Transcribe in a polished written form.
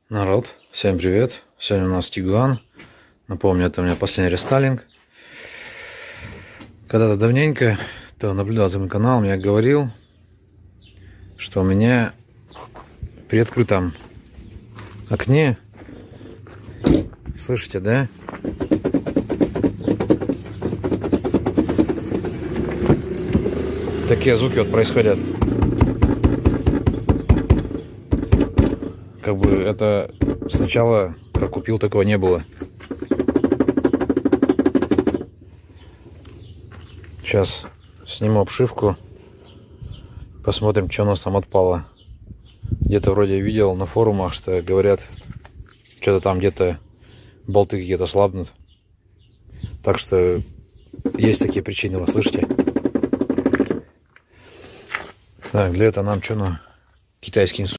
Народ, всем привет! Сегодня у нас Тигуан. Напомню, это у меня последний рестайлинг. Когда-то давненько, кто наблюдал за моим каналом, я говорил, что у меня при открытом окне, слышите, да? Такие звуки вот происходят. Как бы это сначала, как купил, такого не было. Сейчас сниму обшивку, посмотрим, что у нас там отпало. Где-то вроде видел на форумах, что говорят, что-то там где-то болты где-то слабнут. Так что есть такие причины, вы слышите? Так, для этого нам что, на китайский инструмент.